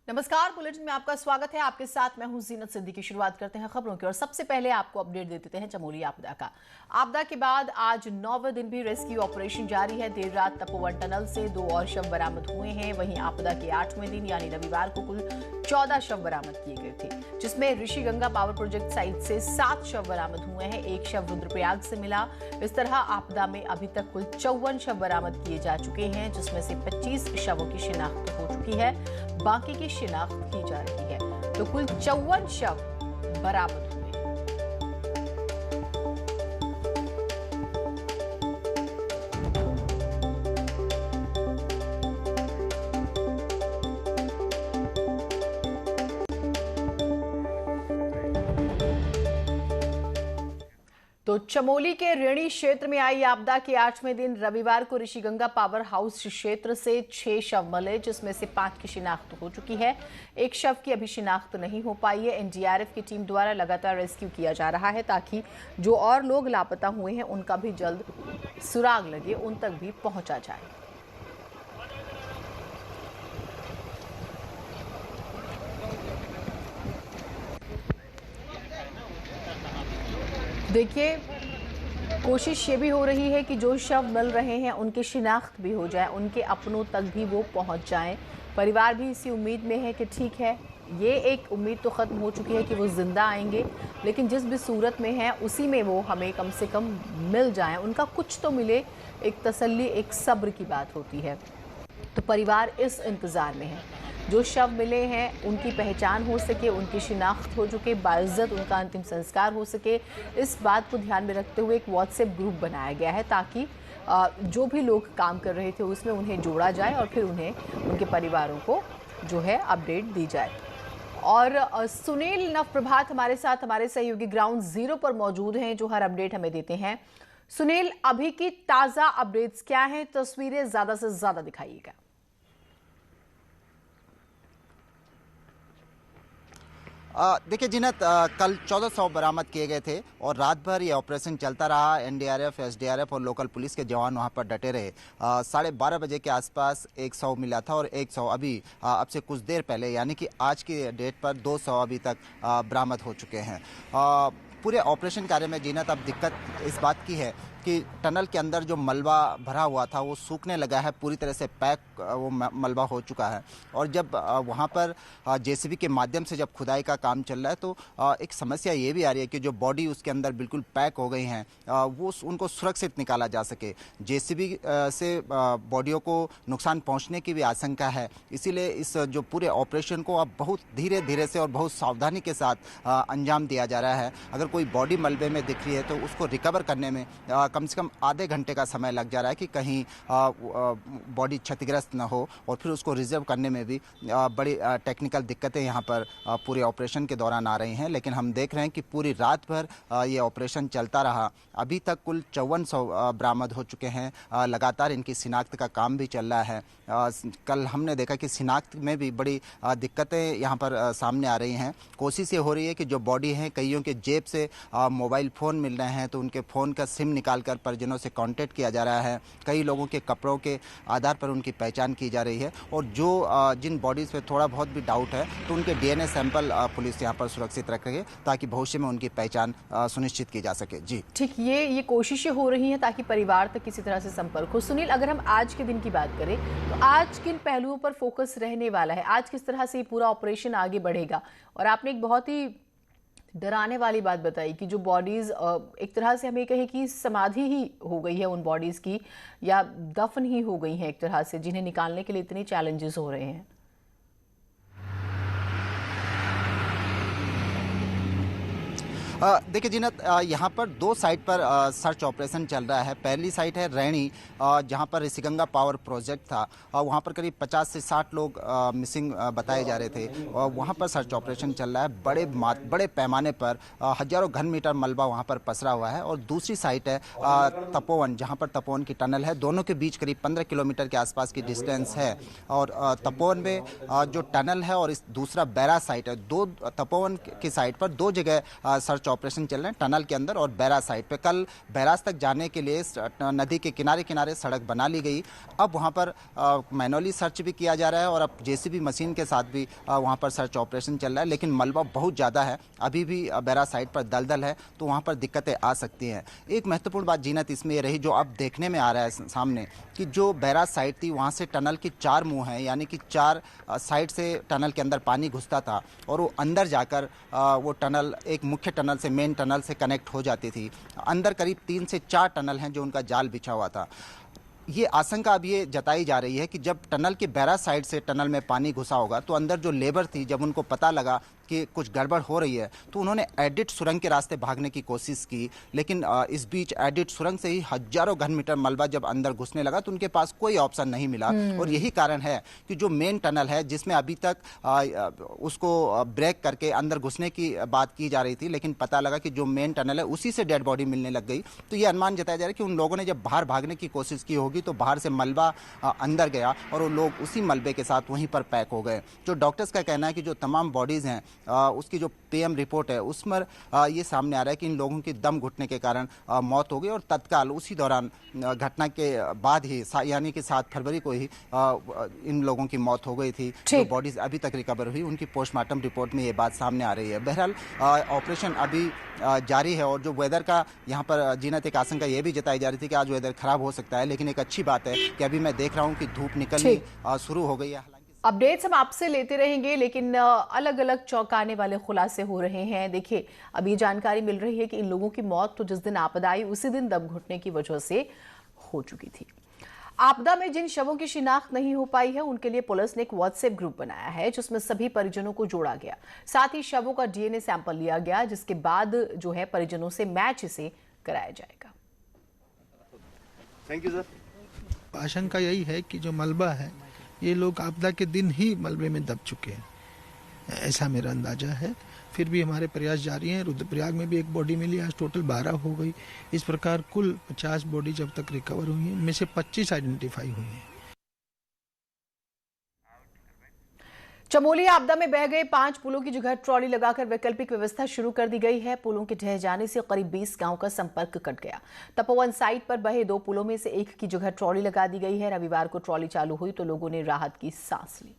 नमस्कार, बुलेटिन में आपका स्वागत है। आपके साथ मैं हूं जीनत सिद्दीकी। शुरुआत करते हैं खबरों की और सबसे पहले आपको अपडेट दे देते हैं चमोली आपदा का। आपदा के बाद आज 9वें दिन भी रेस्क्यू ऑपरेशन जारी है। देर रात तपोवन टनल से 2 और शव बरामद हुए हैं। वहीं आपदा के 8वें दिन यानी रविवार को कुल 14 शव बरामद किए गए थे, जिसमें ऋषिगंगा पावर प्रोजेक्ट साइट से 7 शव बरामद हुए हैं। एक शव रुद्रप्रयाग से मिला। इस तरह आपदा में अभी तक कुल 54 शव बरामद किए जा चुके हैं, जिसमें से 25 शवों की शिनाख्त हो चुकी है, बाकी की शिनाख्त की जा रही है। तो कुल 54 शव बरामद हुए। तो चमोली के रेणी क्षेत्र में आई आपदा के 8वें दिन रविवार को ऋषिगंगा पावर हाउस क्षेत्र से 6 शव मिले, जिसमें से 5 की शिनाख्त हो चुकी है। एक शव की अभी शिनाख्त नहीं हो पाई है। एनडीआरएफ की टीम द्वारा लगातार रेस्क्यू किया जा रहा है, ताकि जो और लोग लापता हुए हैं उनका भी जल्द सुराग लगे, उन तक भी पहुंचा जाए। देखिए, कोशिश ये भी हो रही है कि जो शव मिल रहे हैं उनकी शिनाख्त भी हो जाए, उनके अपनों तक भी वो पहुंच जाएं। परिवार भी इसी उम्मीद में है कि ठीक है, ये एक उम्मीद तो ख़त्म हो चुकी है कि वो ज़िंदा आएंगे, लेकिन जिस भी सूरत में है उसी में वो हमें कम से कम मिल जाएं, उनका कुछ तो मिले। एक तसल्ली, एक सब्र की बात होती है। तो परिवार इस इंतज़ार में है, जो शव मिले हैं उनकी पहचान हो सके, उनकी शिनाख्त हो चुके, बाइज्जत उनका अंतिम संस्कार हो सके। इस बात को ध्यान में रखते हुए एक व्हाट्सएप ग्रुप बनाया गया है, ताकि जो भी लोग काम कर रहे थे उसमें उन्हें जोड़ा जाए और फिर उन्हें उनके परिवारों को जो है अपडेट दी जाए। और सुनील नवप्रभात हमारे साथ, हमारे सहयोगी ग्राउंड जीरो पर मौजूद हैं, जो हर अपडेट हमें देते हैं। सुनील, अभी की ताज़ा अपडेट्स क्या हैं? तस्वीरें ज़्यादा से ज़्यादा दिखाइएगा। देखिए जीनत, कल 1400 बरामद किए गए थे और रात भर ये ऑपरेशन चलता रहा। एनडीआरएफ, एसडीआरएफ और लोकल पुलिस के जवान वहां पर डटे रहे। 12:30 बजे के आसपास 100 मिला था और 100 अभी अब से कुछ देर पहले यानी कि आज की डेट पर 200 अभी तक बरामद हो चुके हैं। पूरे ऑपरेशन कार्य में जीनत अब दिक्कत इस बात की है कि टनल के अंदर जो मलबा भरा हुआ था वो सूखने लगा है, पूरी तरह से पैक वो मलबा हो चुका है। और जब वहाँ पर जेसीबी के माध्यम से जब खुदाई का काम चल रहा है तो एक समस्या ये भी आ रही है कि जो बॉडी उसके अंदर बिल्कुल पैक हो गई हैं, वो उनको सुरक्षित निकाला जा सके। जेसीबी से बॉडियों को नुकसान पहुँचने की भी आशंका है, इसीलिए इस जो पूरे ऑपरेशन को अब बहुत धीरे धीरे से और बहुत सावधानी के साथ अंजाम दिया जा रहा है। अगर कोई बॉडी मलबे में दिख रही है तो उसको रिकवर करने में कम से कम आधे घंटे का समय लग जा रहा है कि कहीं बॉडी क्षतिग्रस्त न हो, और फिर उसको रिजर्व करने में भी बड़ी टेक्निकल दिक्कतें यहाँ पर पूरे ऑपरेशन के दौरान आ रही हैं। लेकिन हम देख रहे हैं कि पूरी रात भर ये ऑपरेशन चलता रहा। अभी तक कुल 5400 बरामद हो चुके हैं। लगातार इनकी शिनाख्त का काम भी चल रहा है। कल हमने देखा कि शिनाख्त में भी बड़ी दिक्कतें यहाँ पर सामने आ रही हैं। कोशिश ये हो रही है कि जो बॉडी हैं, कईयों के जेब से मोबाइल फ़ोन मिल रहे हैं, तो उनके फ़ोन का सिम निकाल कर परिजनों से कांटेक्ट किया जा रहा है। कई लोगों के कपड़ों के आधार पर उनकी पहचान की जा रही है, और जो जिन बॉडीज़ पे थोड़ा बहुत भी डाउट है तो उनके डीएनए सैंपल पुलिस यहाँ पर सुरक्षित रखेगी, ताकि भविष्य में उनकी पहचान सुनिश्चित की जा सके। जी ठीक, ये कोशिशें हो रही हैं ताकि परिवार तक किसी तरह से संपर्क हो। सुनील, अगर हम आज के दिन की बात करें तो आज किन पहलुओं पर फोकस रहने वाला है? आज किस तरह से ये पूरा ऑपरेशन आगे बढ़ेगा? और आपने एक बहुत ही डराने वाली बात बताई कि जो बॉडीज एक तरह से हमें कहे कि समाधि ही हो गई है उन बॉडीज की, या दफन ही हो गई हैं एक तरह से, जिन्हें निकालने के लिए इतने चैलेंजेस हो रहे हैं। देखिए जीनत, यहाँ पर 2 साइट पर सर्च ऑपरेशन चल रहा है। पहली साइट है रैणी, जहाँ पर ऋषिगंगा पावर प्रोजेक्ट था। वहाँ पर करीब 50 से 60 लोग मिसिंग बताए जा रहे थे, और वहाँ पर सर्च ऑपरेशन चल रहा है। बड़े पैमाने पर हजारों घन मीटर मलबा वहाँ पर पसरा हुआ है। और दूसरी साइट है तपोवन, जहाँ पर तपोवन की टनल है। दोनों के बीच करीब 15 किलोमीटर के आसपास की डिस्टेंस है। और तपोवन में जो टनल है और इस दूसरा बैरा साइट है, तपोवन की साइट पर 2 जगह सर्च ऑपरेशन चल रहे हैं टनल के अंदर और बैराज साइड पे। कल बैराज तक जाने के लिए नदी के किनारे किनारे सड़क बना ली गई। अब वहाँ पर मैनुअली सर्च भी किया जा रहा है और अब जेसीबी मशीन के साथ भी वहाँ पर सर्च ऑपरेशन चल रहा है, लेकिन मलबा बहुत ज़्यादा है, अभी भी बैराज साइड पर दलदल है, तो वहाँ पर दिक्कतें आ सकती हैं। एक महत्वपूर्ण बात जीनत इसमें ये रही, जो अब देखने में आ रहा है सामने, कि जो बैराज साइड थी वहाँ से टनल की 4 मुंह हैं, यानी कि 4 साइड से टनल के अंदर पानी घुसता था और वो अंदर जाकर वो टनल एक मुख्य टनल से, मेन टनल से कनेक्ट हो जाती थी। अंदर करीब 3 से 4 टनल हैं जो उनका जाल बिछा हुआ था। ये आशंका अब ये जताई जा रही है कि जब टनल के बैराज साइड से टनल में पानी घुसा होगा तो अंदर जो लेबर थी, जब उनको पता लगा कि कुछ गड़बड़ हो रही है तो उन्होंने एडिट सुरंग के रास्ते भागने की कोशिश की, लेकिन इस बीच एडिट सुरंग से ही हजारों घन मीटर मलबा जब अंदर घुसने लगा तो उनके पास कोई ऑप्शन नहीं मिला। और यही कारण है कि जो मेन टनल है, जिसमें अभी तक उसको ब्रेक करके अंदर घुसने की बात की जा रही थी, लेकिन पता लगा कि जो मेन टनल है उसी से डेड बॉडी मिलने लग गई। तो ये अनुमान जताया जा रहा है कि उन लोगों ने जब बाहर भागने की कोशिश की होगी तो बाहर से मलबा अंदर गया और वो लोग उसी मलबे के साथ वहीं पर पैक हो गए। जो डॉक्टर्स का कहना है कि जो तमाम बॉडीज़ हैं, उसकी जो पीएम रिपोर्ट है उसमें ये सामने आ रहा है कि इन लोगों की दम घुटने के कारण मौत हो गई और तत्काल उसी दौरान घटना के बाद ही, यानी कि 7 फरवरी को ही इन लोगों की मौत हो गई थी। जो बॉडीज अभी तक रिकवर हुई उनकी पोस्टमार्टम रिपोर्ट में ये बात सामने आ रही है। बहरहाल ऑपरेशन अभी जारी है और जो वेदर का यहाँ पर जीनत एक आशंका ये भी जताई जा रही थी कि आज वेदर खराब हो सकता है, लेकिन एक अच्छी बात है कि अभी मैं देख रहा हूँ कि धूप निकलनी शुरू हो गई है। अपडेट्स हम आपसे लेते रहेंगे, लेकिन अलग अलग चौंकाने वाले खुलासे हो रहे हैं। देखिए, अभी जानकारी मिल रही है कि इन लोगों की मौत तो जिस दिन आपदा आई उसी दिन दम घुटने की वजह से हो चुकी थी। आपदा में जिन शवों की शिनाख्त नहीं हो पाई है उनके लिए पुलिस ने एक व्हाट्सएप ग्रुप बनाया है जिसमें सभी परिजनों को जोड़ा गया, साथ ही शवों का डीएनए सैंपल लिया गया, जिसके बाद जो है परिजनों से मैच इसे कराया जाएगा। Thank you sir. आशंका यही है कि जो मलबा है ये लोग आपदा के दिन ही मलबे में दब चुके हैं, ऐसा मेरा अंदाजा है। फिर भी हमारे प्रयास जारी हैं। रुद्रप्रयाग में भी एक बॉडी मिली, आज टोटल 12 हो गई। इस प्रकार कुल 50 बॉडी जब तक रिकवर हुई हैं, इनमें से 25 आइडेंटिफाई हुई हैं। चमोली आपदा में बह गए 5 पुलों की जगह ट्रॉली लगाकर वैकल्पिक व्यवस्था शुरू कर दी गई है। पुलों के ढह जाने से करीब 20 गांव का संपर्क कट गया। तपोवन साइट पर बहे 2 पुलों में से एक की जगह ट्रॉली लगा दी गई है। रविवार को ट्रॉली चालू हुई तो लोगों ने राहत की सांस ली।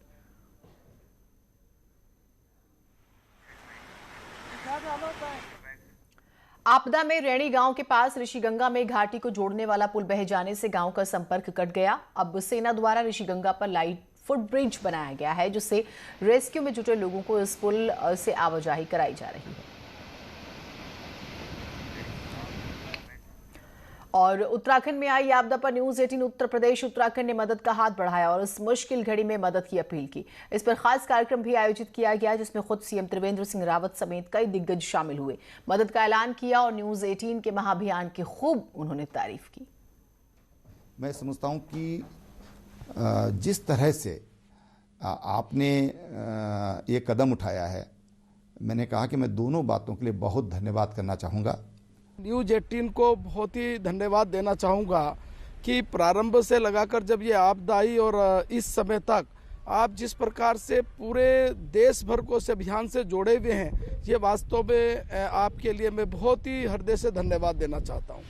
आपदा में रैणी गांव के पास ऋषिगंगा में घाटी को जोड़ने वाला पुल बह जाने से गांव का संपर्क कट गया। अब सेना द्वारा ऋषिगंगा पर लाइट फुट ब्रिज बनाया गया है, जिससे रेस्क्यू में जुटे लोगों को इस पुल से आवाजाही कराई जा रही है। और उत्तराखंड में आई आपदा पर न्यूज 18 उत्तर प्रदेश उत्तराखंड ने मदद का हाथ बढ़ाया और इस मुश्किल घड़ी में मदद की अपील की। इस पर खास कार्यक्रम भी आयोजित किया गया जिसमें खुद सीएम त्रिवेंद्र सिंह रावत समेत कई दिग्गज शामिल हुए, मदद का ऐलान किया और न्यूज 18 के महाअभियान की खूब उन्होंने तारीफ की। मैं समझता हूं कि जिस तरह से आपने ये कदम उठाया है, मैंने कहा कि मैं दोनों बातों के लिए बहुत धन्यवाद करना चाहूँगा। न्यूज 18 को बहुत ही धन्यवाद देना चाहूँगा कि प्रारंभ से लगाकर जब ये आपदा आई और इस समय तक आप जिस प्रकार से पूरे देश भर को इस अभियान से जोड़े हुए हैं, ये वास्तव में आपके लिए मैं बहुत ही हृदय से धन्यवाद देना चाहता हूँ।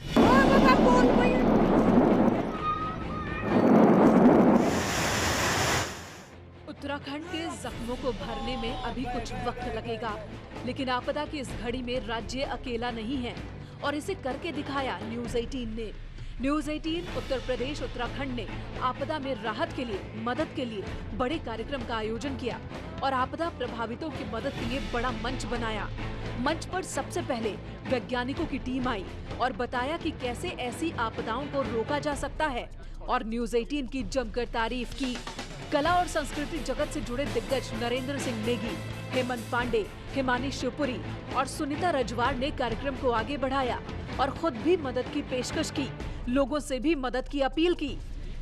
उत्तराखंड के जख्मों को भरने में अभी कुछ वक्त लगेगा, लेकिन आपदा की इस घड़ी में राज्य अकेला नहीं है और इसे करके दिखाया न्यूज 18 ने। न्यूज 18 उत्तर प्रदेश उत्तराखंड ने आपदा में राहत के लिए, मदद के लिए बड़े कार्यक्रम का आयोजन किया और आपदा प्रभावितों की मदद के लिए बड़ा मंच बनाया। मंच पर सबसे पहले वैज्ञानिकों की टीम आई और बताया कि कैसे ऐसी आपदाओं को रोका जा सकता है और न्यूज 18 की जमकर तारीफ की। कला और संस्कृति जगत से जुड़े दिग्गज नरेंद्र सिंह नेगी, हेमंत पांडे, हिमानी शिवपुरी और सुनीता रजवाड़ ने कार्यक्रम को आगे बढ़ाया और खुद भी मदद की पेशकश की, लोगों से भी मदद की अपील की।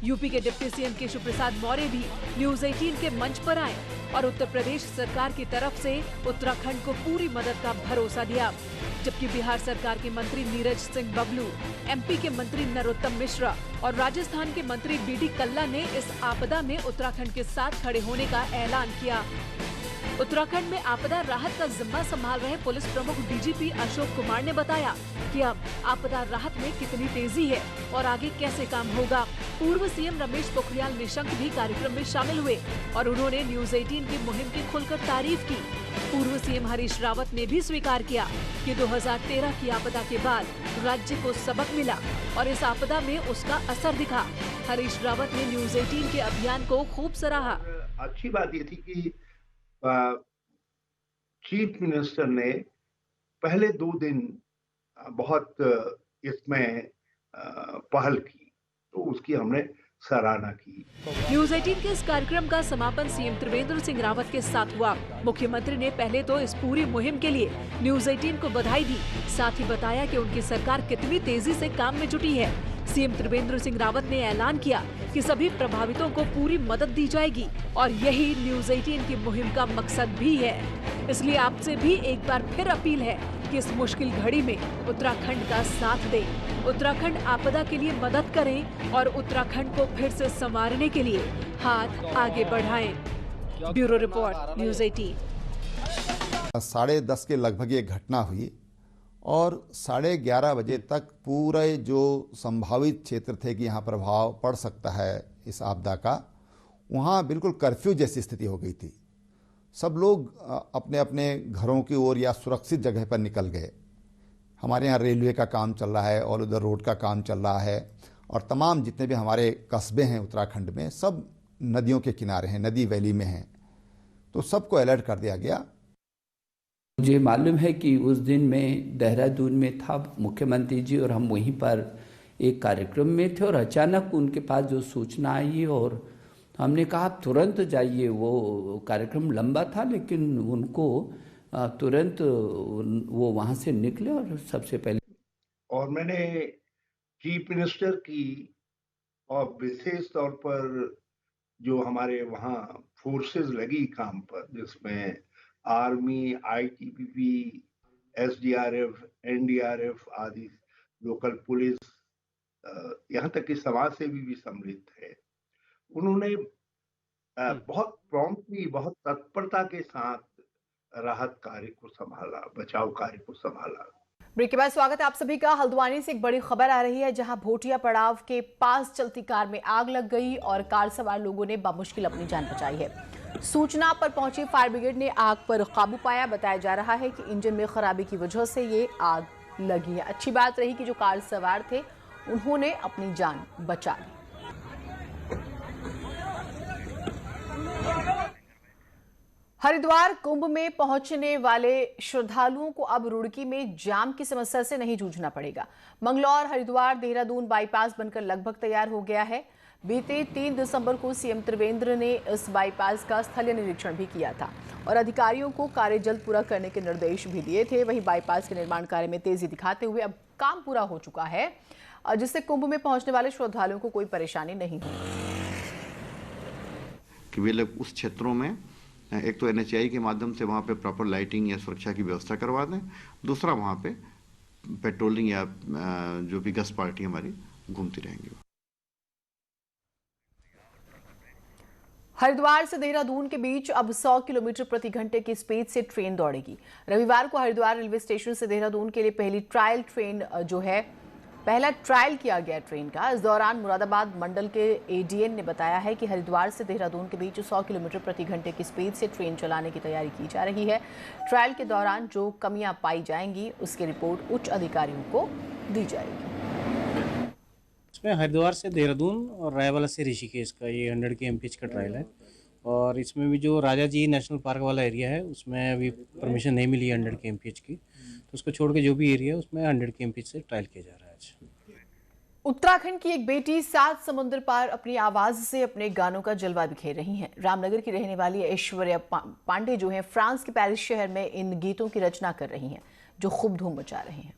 यूपी के डिप्टी सीएम केशव प्रसाद मौर्य भी न्यूज 18 के मंच पर आए और उत्तर प्रदेश सरकार की तरफ से उत्तराखंड को पूरी मदद का भरोसा दिया, जबकि बिहार सरकार के मंत्री नीरज सिंह बबलू, एमपी के मंत्री नरोत्तम मिश्रा और राजस्थान के मंत्री बीडी कल्ला ने इस आपदा में उत्तराखंड के साथ खड़े होने का ऐलान किया। उत्तराखंड में आपदा राहत का जिम्मा संभाल रहे पुलिस प्रमुख डीजीपी अशोक कुमार ने बताया कि अब आपदा राहत में कितनी तेजी है और आगे कैसे काम होगा। पूर्व सीएम रमेश पोखरियाल निशंक भी कार्यक्रम में शामिल हुए और उन्होंने न्यूज 18 की मुहिम की खुलकर तारीफ की। पूर्व सीएम हरीश रावत ने भी स्वीकार किया कि 2013 की आपदा के बाद राज्य को सबक मिला और इस आपदा में उसका असर दिखा। हरीश रावत ने न्यूज 18 के अभियान को खूब सराहा। अच्छी बात ये थी कि चीफ मिनिस्टर ने पहले 2 दिन बहुत इसमें पहल की, तो उसकी हमने सराहना की। न्यूज 18 के इस कार्यक्रम का समापन सीएम त्रिवेंद्र सिंह रावत के साथ हुआ। मुख्यमंत्री ने पहले तो इस पूरी मुहिम के लिए न्यूज 18 को बधाई दी, साथ ही बताया कि उनकी सरकार कितनी तेजी से काम में जुटी है। सीएम त्रिवेंद्र सिंह रावत ने ऐलान किया कि सभी प्रभावितों को पूरी मदद दी जाएगी और यही न्यूज 18 की मुहिम का मकसद भी है। इसलिए आपसे भी एक बार फिर अपील है कि इस मुश्किल घड़ी में उत्तराखंड का साथ दें, उत्तराखंड आपदा के लिए मदद करें और उत्तराखंड को फिर से संवारने के लिए हाथ आगे बढ़ाएं। Bureau report, news 18। 10:30 के लगभग ये घटना हुई और 11:30 बजे तक पूरे जो संभावित क्षेत्र थे कि यहाँ प्रभाव पड़ सकता है इस आपदा का, वहाँ बिल्कुल कर्फ्यू जैसी स्थिति हो गई थी। सब लोग अपने अपने घरों की ओर या सुरक्षित जगह पर निकल गए। हमारे यहाँ रेलवे का काम चल रहा है और उधर रोड का काम चल रहा है और तमाम जितने भी हमारे कस्बे हैं उत्तराखंड में सब नदियों के किनारे हैं, नदी वैली में हैं, तो सबको अलर्ट कर दिया गया। मुझे मालूम है कि उस दिन मैं देहरादून में था, मुख्यमंत्री जी और हम वहीं पर एक कार्यक्रम में थे और अचानक उनके पास जो सूचना आई और हमने कहा आप तुरंत जाइए। वो कार्यक्रम लंबा था लेकिन उनको तुरंत वो वहाँ से निकले और सबसे पहले और मैंने चीफ मिनिस्टर की और विशेष तौर पर जो हमारे वहाँ फोर्सेस लगी काम पर, जिसमें आर्मी, आईटीबीपी, एसडीआरएफ, एनडीआरएफ आदि, लोकल पुलिस, यहाँ तक कि समाज सेवी भी सम्मिलित है, उन्होंने बहुत प्रॉम्प्टली, बहुत तत्परता के साथ राहत कार्य को संभाला, बचाव कार्य को संभाला। ब्रेक के बाद स्वागत है आप सभी का। हल्द्वानी से एक बड़ी खबर आ रही है, जहां भोटिया पड़ाव के पास चलती कार में आग लग गई और कार सवार लोगों ने बामुश्किल अपनी जान बचाई है। सूचना पर पहुंची फायर ब्रिगेड ने आग पर काबू पाया। बताया जा रहा है कि इंजन में खराबी की वजह से ये आग लगी है। अच्छी बात रही कि जो कार सवार थे उन्होंने अपनी जान बचा ली। हरिद्वार कुंभ में पहुंचने वाले श्रद्धालुओं को अब रुड़की में जाम की समस्या से नहीं जूझना पड़ेगा। मंगलौर हरिद्वार देहरादून बाईपास बनकर लगभग तैयार हो गया है। बीते 3 दिसंबर को सीएम त्रिवेंद्र ने इस बाईपास का स्थलीय निरीक्षण भी किया था और अधिकारियों को कार्य जल्द पूरा करने के निर्देश भी दिए थे। वहीं बाईपास के निर्माण कार्य में तेजी दिखाते हुए अब काम पूरा हो चुका है, जिससे कुंभ में पहुंचने वाले श्रद्धालुओं को कोई परेशानी नहीं होगी। कि वे लोग उस क्षेत्रों में एक तो एनएचआई के माध्यम से वहाँ पे प्रॉपर लाइटिंग या सुरक्षा की व्यवस्था करवा दें, दूसरा वहाँ पे पेट्रोलिंग या जो भी गश्त पार्टी हमारी घूमती रहेंगी। हरिद्वार से देहरादून के बीच अब 100 किलोमीटर प्रति घंटे की स्पीड से ट्रेन दौड़ेगी। रविवार को हरिद्वार रेलवे स्टेशन से देहरादून के लिए पहला ट्रायल किया गया ट्रेन का। इस दौरान मुरादाबाद मंडल के एडीएन ने बताया है कि हरिद्वार से देहरादून के बीच 100 किलोमीटर प्रति घंटे की स्पीड से ट्रेन चलाने की तैयारी की जा रही है। ट्रायल के दौरान जो कमियां पाई जाएंगी उसकी रिपोर्ट उच्च अधिकारियों को दी जाएगी। इसमें हरिद्वार से देहरादून और रायवाला से ऋषिकेश का ये 100 kmph का ट्रायल है और इसमें भी जो राजा जी नेशनल पार्क वाला एरिया है उसमें अभी परमिशन नहीं मिली 100 kmph की, तो उसको छोड़ के जो भी एरिया है उसमें 100 kmph से ट्रायल किया जा रहा है। उत्तराखंड की एक बेटी 7 समुद्र पार अपनी आवाज से अपने गानों का जलवा बिखेर रही हैं। रामनगर की रहने वाली ऐश्वर्या पांडे जो हैं फ्रांस के पेरिस शहर में इन गीतों की रचना कर रही हैं जो खूब धूम मचा रहे हैं।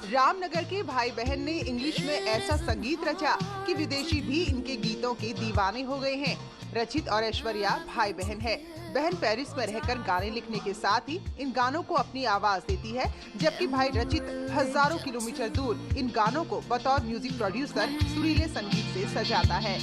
रामनगर के भाई बहन ने इंग्लिश में ऐसा संगीत रचा कि विदेशी भी इनके गीतों के दीवाने हो गए हैं। रचित और ऐश्वर्या भाई बहन है। बहन पेरिस में रहकर गाने लिखने के साथ ही इन गानों को अपनी आवाज देती है, जबकि भाई रचित हजारों किलोमीटर दूर इन गानों को बतौर म्यूजिक प्रोड्यूसर सुरीले संगीत से सजाता है।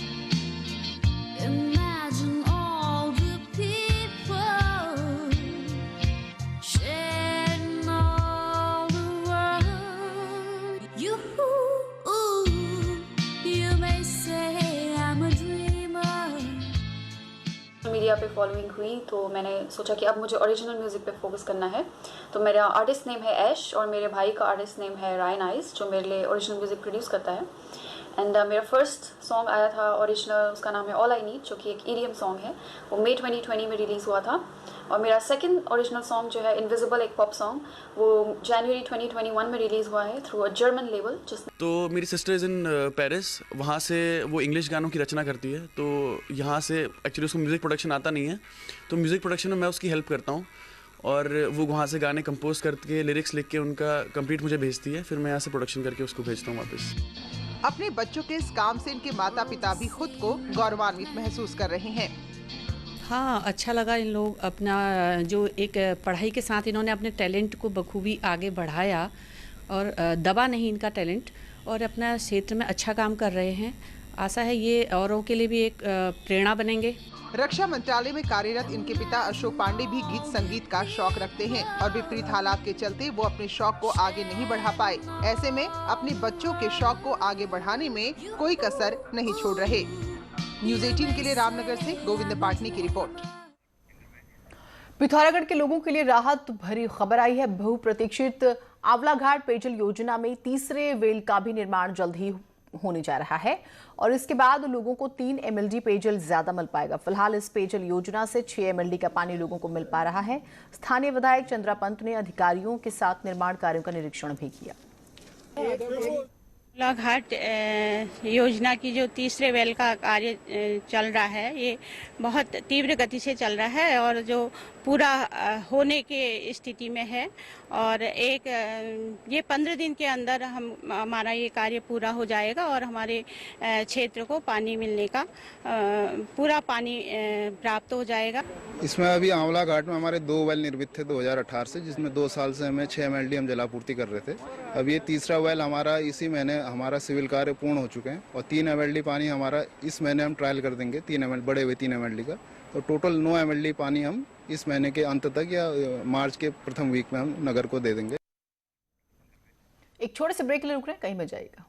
मीडिया पे फॉलोइंग हुई तो मैंने सोचा कि अब मुझे ओरिजिनल म्यूज़िक पे फोकस करना है। तो मेरा आर्टिस्ट नेम है ऐश और मेरे भाई का आर्टिस्ट नेम है रायन आइस, जो मेरे लिए ओरिजिनल म्यूज़िक प्रोड्यूस करता है। एंड मेरा फर्स्ट सॉन्ग आया था ओरिजिनल, उसका नाम है ऑल आई नीड, जो कि एक EDM सॉन्ग है। वो मई 2020 में रिलीज़ हुआ था। और मेरा सेकंड ओरिजिनल सॉन्ग जो है इनविजिबल, एक पॉप सॉन्ग, वो जनवरी 2021 में रिलीज़ हुआ है थ्रू अ जर्मन लेबल। तो मेरी सिस्टर इज़ इन पेरिस, वहाँ से वो इंग्लिश गानों की रचना करती है। तो यहाँ से एक्चुअली उसको म्यूज़िक प्रोडक्शन आता नहीं है, तो म्यूज़िक प्रोडक्शन में मैं उसकी हेल्प करता हूँ और वो वहाँ से गाने कंपोज करके लिरिक्स लिख के उनका कंप्लीट मुझे भेजती है, फिर मैं यहाँ से प्रोडक्शन करके उसको भेजता हूँ वापस। अपने बच्चों के इस काम से इनके माता पिता भी खुद को गौरवान्वित महसूस कर रहे हैं। हाँ, अच्छा लगा। इन लोग अपना जो एक पढ़ाई के साथ इन्होंने अपने टैलेंट को बखूबी आगे बढ़ाया और दबा नहीं इनका टैलेंट, और अपना क्षेत्र में अच्छा काम कर रहे हैं। आशा है ये औरों के लिए भी एक प्रेरणा बनेंगे। रक्षा मंत्रालय में कार्यरत इनके पिता अशोक पांडे भी गीत संगीत का शौक रखते हैं और विपरीत हालात के चलते वो अपने शौक को आगे नहीं बढ़ा पाए। ऐसे में अपने बच्चों के शौक को आगे बढ़ाने में कोई कसर नहीं छोड़ रहे। न्यूज़ 18 के लिए रामनगर से गोविंद पाटनी की रिपोर्ट। पिथौरागढ़ के लोगों के लिए राहत भरी खबर आई है। बहुप्रतीक्षित आंवलाघाट पेयजल योजना में तीसरे वेल का भी निर्माण जल्द ही होने जा रहा है और इसके बाद लोगों को 3 MLD पेयजल ज्यादा मिल पाएगा। फिलहाल इस पेयजल योजना से 6 MLD का पानी लोगों को मिल पा रहा है। स्थानीय विधायक चंद्रा पंत ने अधिकारियों के साथ निर्माण कार्यों का निरीक्षण भी किया। आंवलाघाट योजना की जो तीसरे वेल का कार्य चल रहा है, ये बहुत तीव्र गति से चल रहा है और जो पूरा होने के स्थिति में है और ये 15 दिन के अंदर हमारा ये कार्य पूरा हो जाएगा और हमारे क्षेत्र को पानी मिलने का पूरा पानी प्राप्त हो जाएगा। इसमें अभी आंवलाघाट में हमारे 2 वेल निर्मित थे 2018 से, जिसमें 2 साल से हमें 6 MLD हम जलापूर्ति कर रहे थे। अब ये तीसरा वेल हमारा इसी महीने हमारा सिविल कार्य पूर्ण हो चुके हैं और 3 MLD पानी हमारा इस महीने हम ट्रायल कर देंगे, 3 MLD बड़े हुए 3 MLD का। तो टोटल 9 MLD पानी हम इस महीने के अंत तक या मार्च के प्रथम वीक में हम नगर को दे देंगे। एक छोटे से ब्रेक के लिए रुक रहे हैं, कहीं में जाएगा।